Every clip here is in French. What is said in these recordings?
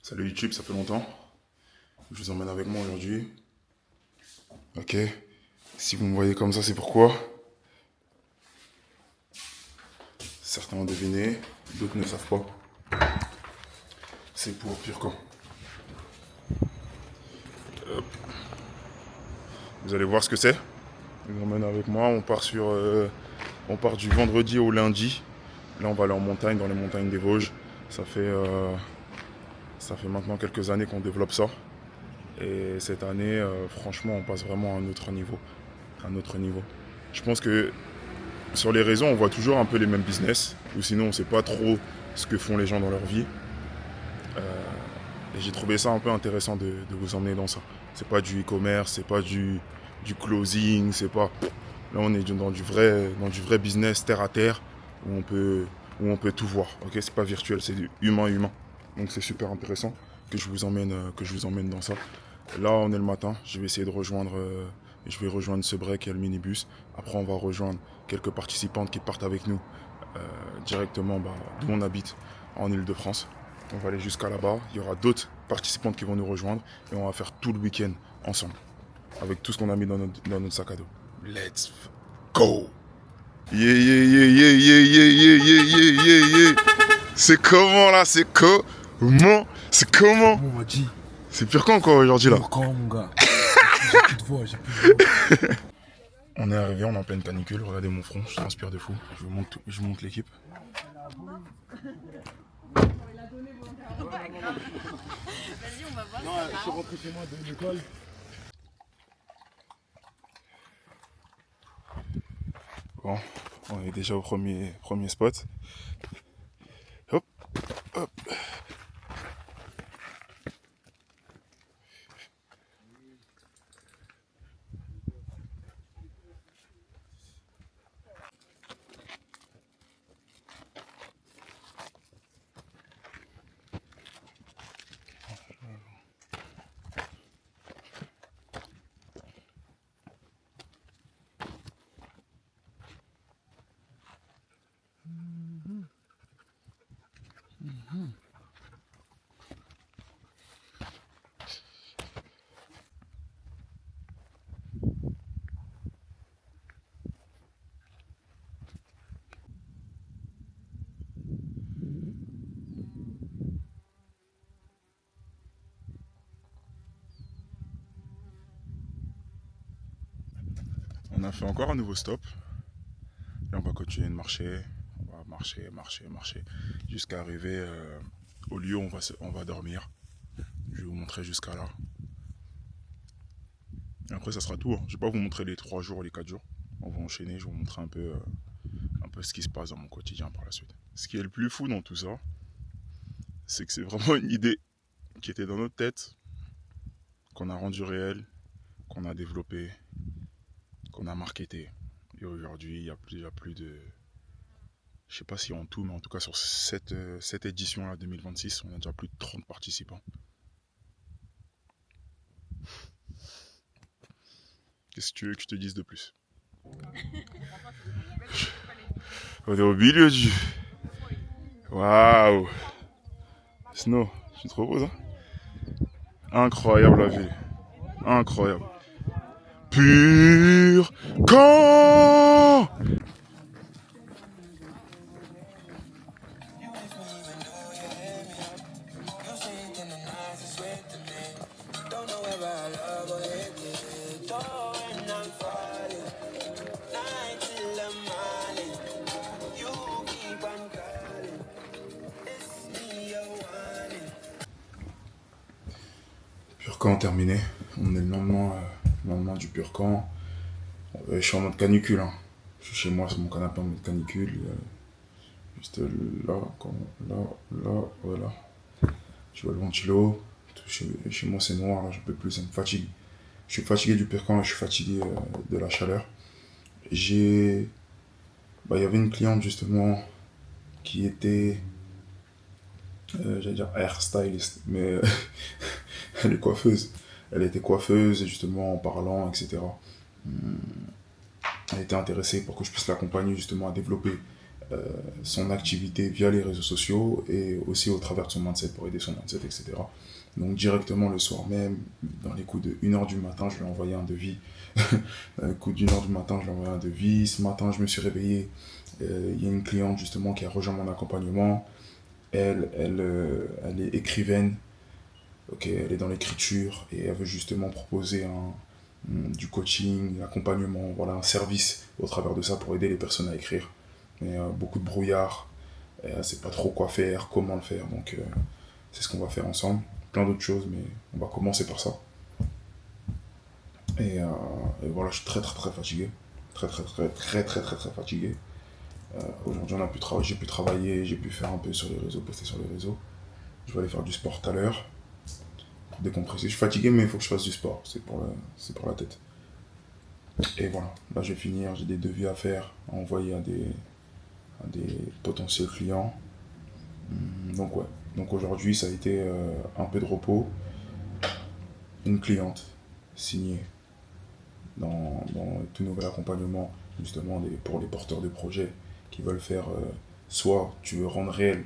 Salut YouTube, ça fait longtemps. Je vous emmène avec moi aujourd'hui. Ok. Si vous me voyez comme ça, c'est pourquoi. Certains ont deviné, d'autres ne savent pas. C'est pour Purcan. Vous allez voir ce que c'est. Je vous emmène avec moi. On part du vendredi au lundi. Là, on va aller en montagne, dans les montagnes des Vosges. Ça fait maintenant quelques années qu'on développe ça. Et cette année, franchement, on passe vraiment à un autre niveau. Un autre niveau. Je pense que sur les réseaux, on voit toujours un peu les mêmes business, ou sinon on ne sait pas trop ce que font les gens dans leur vie. Et j'ai trouvé ça un peu intéressant de vous emmener dans ça. C'est pas du e-commerce, c'est pas du closing, c'est pas. Là, on est dans du vrai business terre à terre où on peut tout voir. Ok, c'est pas virtuel, c'est du humain humain. Donc c'est super intéressant que je vous emmène dans ça. Là, on est le matin. Je vais essayer de rejoindre. Je vais rejoindre ce break et le minibus. Après, on va rejoindre quelques participantes qui partent avec nous directement d'où on habite en Ile-de-France. On va aller jusqu'à là-bas. Il y aura d'autres participantes qui vont nous rejoindre et on va faire tout le week-end ensemble avec tout ce qu'on a mis dans notre sac à dos. Let's go! Yeah, yeah, yeah, yeah, yeah, yeah, yeah, yeah, yeah, yeah, yeah. C'est comment là? C'est comment? C'est comment? On m'a dit, C'est pire quand quoi aujourd'hui là? quand mon gars? J'ai plus de voix, j'ai plus de voix. On est arrivé, on est en pleine canicule, regardez mon front, je transpire de fou. Je vous montre l'équipe. Vas-y, on va voir. Non, je suis rentré chez moi de l'école. Bon, on est déjà au premier spot. Hop, hop. On a fait encore un nouveau stop. Là, on va continuer de marcher. On va marcher, jusqu'à arriver au lieu où on va dormir. Je vais vous montrer jusqu'à là. Et après, ça sera tout. Je ne vais pas vous montrer les 3 jours, les 4 jours. On va enchaîner, je vais vous montrer un peu ce qui se passe dans mon quotidien par la suite. Ce qui est le plus fou dans tout ça, c'est que c'est vraiment une idée qui était dans notre tête, qu'on a rendue réelle, qu'on a développée, qu'on a marketé. Et aujourd'hui, il y a plus de... Je sais pas si en tout, mais en tout cas sur cette édition-là 2026, on a déjà plus de 30 participants. Qu'est-ce que tu veux que je te dise de plus? On est au milieu du... Waouh! Snow, tu te reposes, hein? Incroyable la ville. Incroyable. Pur camp! Pur camp terminé. On est le lendemain du pur camp. Je suis en mode canicule. Hein. Je suis chez moi sur mon canapé en mode canicule. Juste là, voilà. Je vois le ventilo. Chez moi c'est noir, là, j'en peux plus, ça me fatigue. Je suis fatigué du pur camp et je suis fatigué de la chaleur. Il y avait une cliente justement qui était, j'allais dire hairstylist, mais elle est coiffeuse. Elle était coiffeuse et justement en parlant, etc. Elle était intéressée pour que je puisse l'accompagner justement à développer son activité via les réseaux sociaux et aussi au travers de son mindset pour aider son mindset, etc. Donc directement le soir même, dans les coups de 1h du matin, je lui ai envoyé un devis. Dans les coups d'1h du matin, je lui ai envoyé un devis. Ce matin, je me suis réveillé. Il y a une cliente justement qui a rejoint mon accompagnement. Elle est écrivaine. Ok, elle est dans l'écriture et elle veut justement proposer du coaching, l'accompagnement, voilà, un service au travers de ça pour aider les personnes à écrire. Mais beaucoup de brouillard, elle ne sait pas trop quoi faire, comment le faire, donc c'est ce qu'on va faire ensemble. Plein d'autres choses, mais on va commencer par ça. Et voilà, je suis très très très fatigué. Très très très très très très très fatigué. Aujourd'hui, j'ai pu travailler, j'ai pu faire un peu sur les réseaux, poster sur les réseaux. Je vais aller faire du sport tout à l'heure. Pour décompresser. Je suis fatigué, mais il faut que je fasse du sport. C'est pour la tête. Et voilà, là je vais finir. J'ai des devis à faire, à envoyer à des potentiels clients. Donc ouais. Donc aujourd'hui, ça a été un peu de repos. Une cliente signée dans tout nouvel accompagnement, justement pour les porteurs de projets qui veulent faire soit tu veux rendre réel,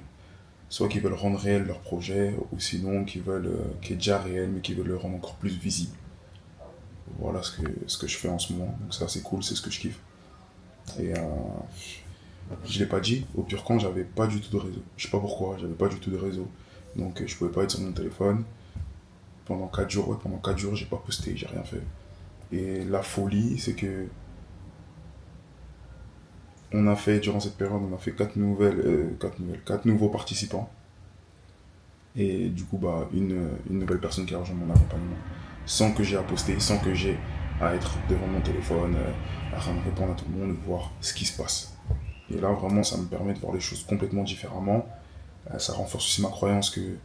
soit qui veulent rendre réel leur projet, ou sinon qui est déjà réel mais qui veulent le rendre encore plus visible. Voilà ce que je fais en ce moment. Donc ça c'est cool, c'est ce que je kiffe. Et je l'ai pas dit, au Purcan j'avais pas du tout de réseau. Je sais pas pourquoi, j'avais pas du tout de réseau. Donc je pouvais pas être sur mon téléphone. Pendant 4 jours, ouais, pendant 4 jours j'ai pas posté, j'ai rien fait. Et la folie c'est que on a fait, durant cette période, on a fait 4 nouveaux participants. Et du coup, bah, une nouvelle personne qui a rejoint mon accompagnement. Sans que j'ai à poster, sans que j'ai à être devant mon téléphone, à répondre à tout le monde, voir ce qui se passe. Et là, vraiment, ça me permet de voir les choses complètement différemment. Ça renforce aussi ma croyance que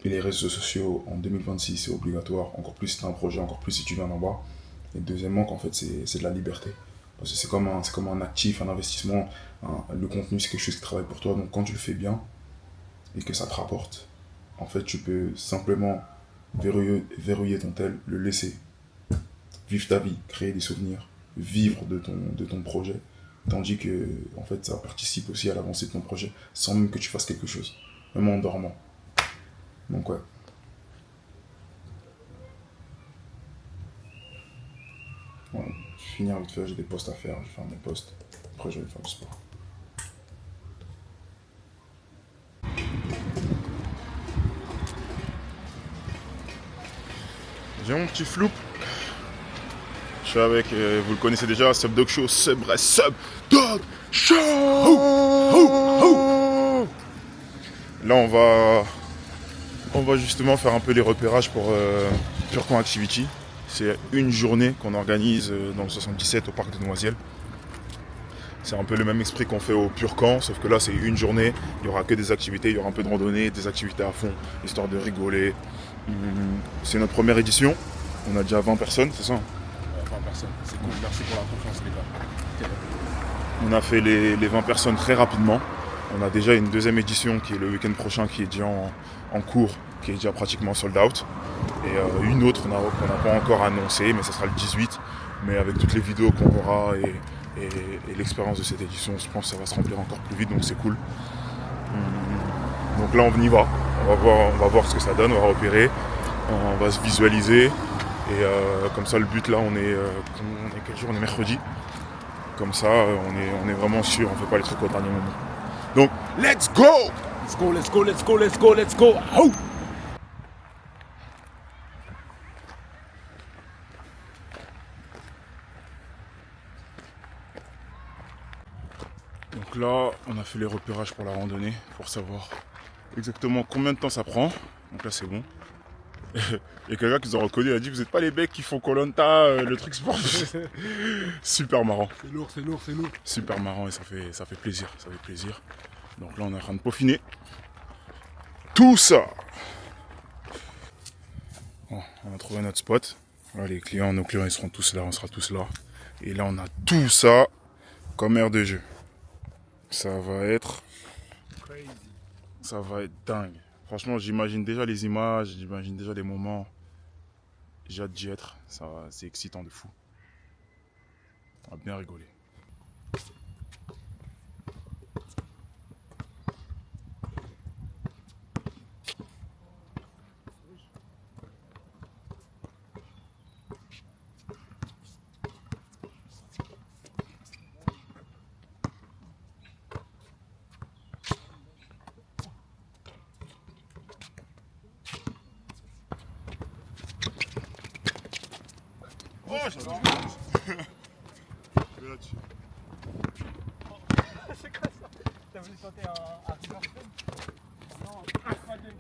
les réseaux sociaux en 2026, c'est obligatoire. Encore plus si tu as un projet, encore plus si tu viens d'en bas. Et deuxièmement, qu'en fait, c'est de la liberté. Parce que c'est comme un actif, un investissement. Le contenu, c'est quelque chose qui travaille pour toi. Donc quand tu le fais bien et que ça te rapporte, en fait, tu peux simplement verrouiller ton tel, le laisser vivre ta vie, créer des souvenirs, vivre de ton projet. Tandis que, en fait, ça participe aussi à l'avancée de ton projet sans même que tu fasses quelque chose, même en dormant. Donc, ouais. Voilà. Je vais finir vite fait, j'ai des posts à faire, je vais faire mes posts. Après, je vais faire du sport. J'ai mon petit floup. Je suis avec, vous le connaissez déjà, Sub Dog Show, Sub Dog Show. Là, on va justement faire un peu les repérages pour Purcan Activity. C'est une journée qu'on organise dans le 77 au parc de Noisiel. C'est un peu le même esprit qu'on fait au Purcan, sauf que là c'est une journée, il n'y aura que des activités, il y aura un peu de randonnée, des activités à fond, histoire de rigoler. C'est notre première édition, on a déjà 20 personnes, c'est ça? 20 personnes, c'est cool, merci pour la confiance les gars. On a fait les 20 personnes très rapidement. On a déjà une deuxième édition qui est le week-end prochain, qui est déjà en cours, qui est déjà pratiquement sold out. Et une autre qu'on n'a pas encore annoncée, mais ça sera le 18. Mais avec toutes les vidéos qu'on aura et l'expérience de cette édition, je pense que ça va se remplir encore plus vite, donc c'est cool. Donc là on y va, on va voir ce que ça donne, on va repérer, on va se visualiser. Et comme ça le but là, on est quel jour? On est mercredi. Comme ça on est vraiment sûr, on fait pas les trucs au dernier moment. Donc let's go! Let's go, let's go, let's go, let's go, let's go! Oh! Donc là, on a fait les repérages pour la randonnée, pour savoir exactement combien de temps ça prend. Donc là, c'est bon. Il y a quelqu'un qui nous a reconnu, il a dit: vous n'êtes pas les mecs qui font Koh-Lanta, le truc sport. Super marrant. C'est lourd, c'est lourd, c'est lourd. Super marrant et ça fait plaisir, ça fait plaisir. Donc là, on est en train de peaufiner tout ça. Bon, on a trouvé notre spot. Là, nos clients, ils seront tous là, on sera tous là. Et là, on a tout ça comme aire de jeu. Ça va être dingue. Franchement, j'imagine déjà les images, j'imagine déjà les moments. J'ai hâte d'y être. C'est excitant de fou. On va bien rigoler. Oh, j'adore. Là, tu... C'est quoi ça? T'as voulu tenter un River Plate? Non, pas de...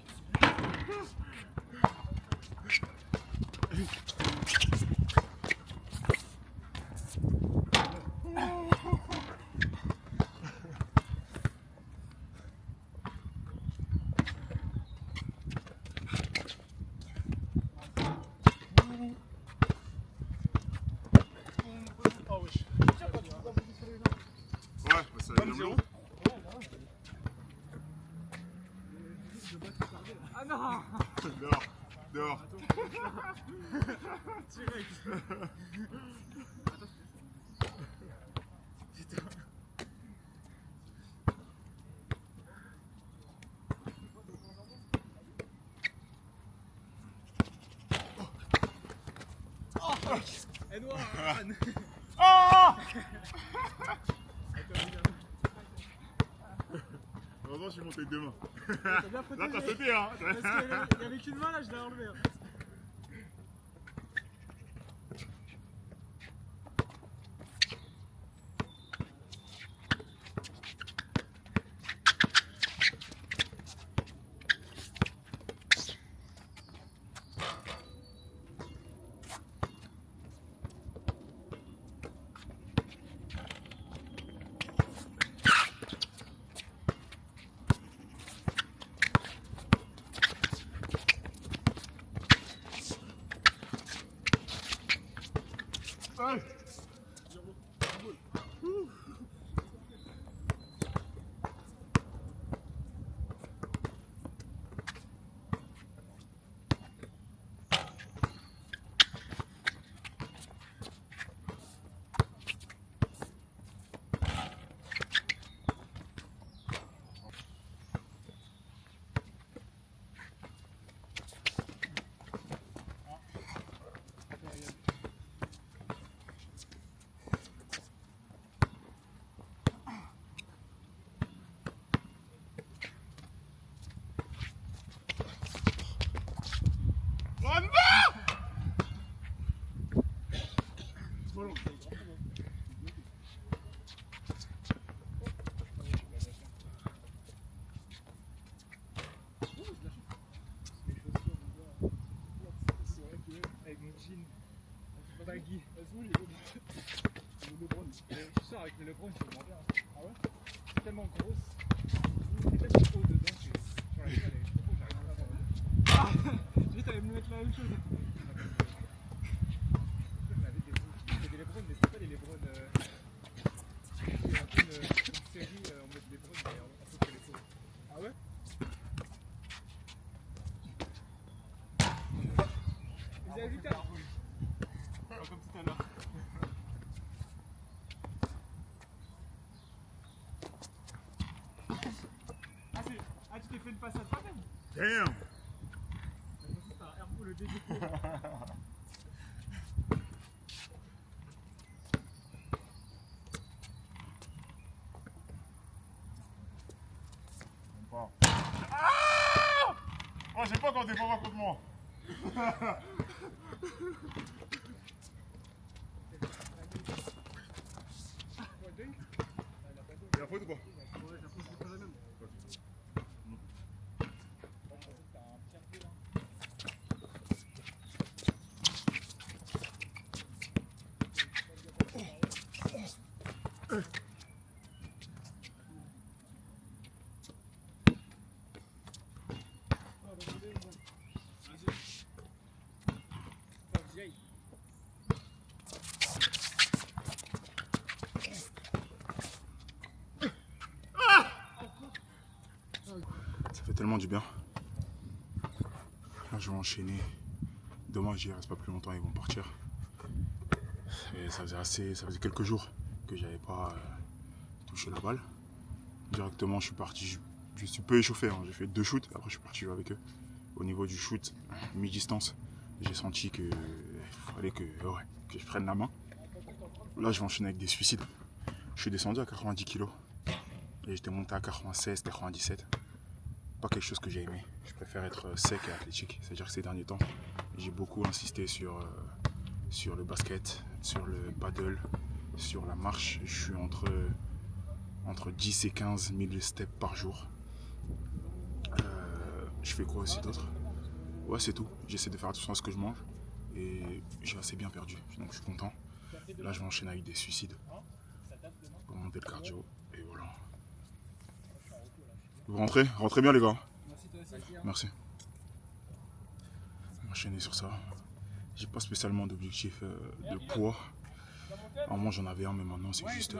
Oh wesh. Ouais, bah ça va bien. Ah non! Dehors, dehors. Direct. Edouard! Ah! Heureusement, je suis monté deux mains. T'as bien protégé. Là, t'as sauté, hein. Parce qu'il y avait qu'une main là, je l'ai enlevé. Hey. Oh non! Avec mon jean baggy. Je sors avec le Lebron, c'est vraiment bien. Ah ouais? C'est tellement grosse. C'est tellement haut dedans que sur la gueule, elle est trop haut, j'arrive pas à voir. Ah! Lui, t'allais me mettre la même chose. C'est des Lebron, mais c'est pas des Lebron. C'est un peu une série en mode Lebron, mais en fait que les faux. Ah ouais? Vous avez vu ça? Comme tout à l'heure. Ah, tu t'es fait une passe à toi-même? Damn! C'est un air le début. Ah! Oh, j'ai pas quand t'es pas contre moi. Il a faute ou quoi? Ouais, j'apprends que c'est pas la même. Ça fait tellement du bien. Là, je vais enchaîner. Dommage, j'y reste pas plus longtemps, ils vont partir. Et ça faisait quelques jours que j'avais pas touché la balle. Directement, je suis parti. Je suis peu échauffé, hein. J'ai fait 2 shoots. Après, je suis parti jouer avec eux. Au niveau du shoot, mi-distance, j'ai senti que fallait que je prenne la main. Là, je vais enchaîner avec des suicides. Je suis descendu à 90 kg et j'étais monté à 96, 97. Pas quelque chose que j'ai aimé. Je préfère être sec et athlétique. C'est-à-dire que ces derniers temps, j'ai beaucoup insisté sur sur le basket, sur le paddle, sur la marche. Je suis entre 10 et 15 000 steps par jour. Je fais quoi aussi d'autre? Ouais, c'est tout. J'essaie de faire attention à ce que je mange et j'ai assez bien perdu, donc je suis content. Là, je vais enchaîner avec des suicides pour monter le cardio et voilà. Vous rentrez? Rentrez bien les gars. Merci toi aussi. Merci. On va enchaîner sur ça. J'ai pas spécialement d'objectif de poids. À un moment j'en avais un, mais maintenant c'est juste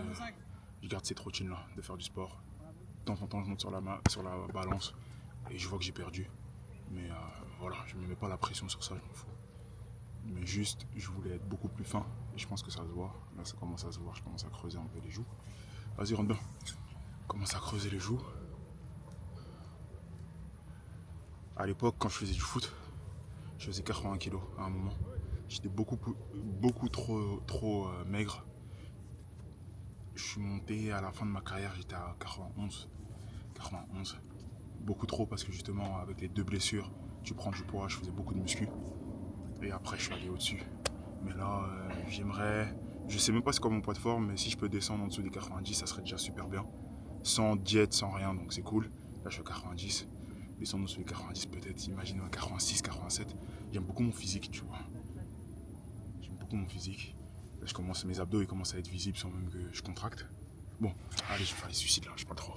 je garde cette routine là de faire du sport. De temps en temps je monte sur la balance et je vois que j'ai perdu. Mais voilà, je me mets pas la pression sur ça, je m'en fous. Mais juste, je voulais être beaucoup plus fin et je pense que ça se voit. Là ça commence à se voir, je commence à creuser un peu les joues. Vas-y, rentre bien. Je commence à creuser les joues. À l'époque, quand je faisais du foot, je faisais 80 kg à un moment. J'étais beaucoup trop maigre. Je suis monté à la fin de ma carrière, j'étais à 91. Beaucoup trop parce que justement avec les 2 blessures, tu prends du poids, je faisais beaucoup de muscu. Et après je suis allé au-dessus. Mais là, j'aimerais, je sais même pas c'est quoi mon poids de forme, mais si je peux descendre en dessous des 90, ça serait déjà super bien. Sans diète, sans rien, donc c'est cool. Là je suis à 90. Descendre en dessous des 90 peut-être, imagine à 86, 87. J'aime beaucoup mon physique, tu vois. J'aime beaucoup mon physique. Là, mes abdos ils commencent à être visibles sans même que je contracte. Bon, allez, je vais faire les suicides là, je sais pas trop.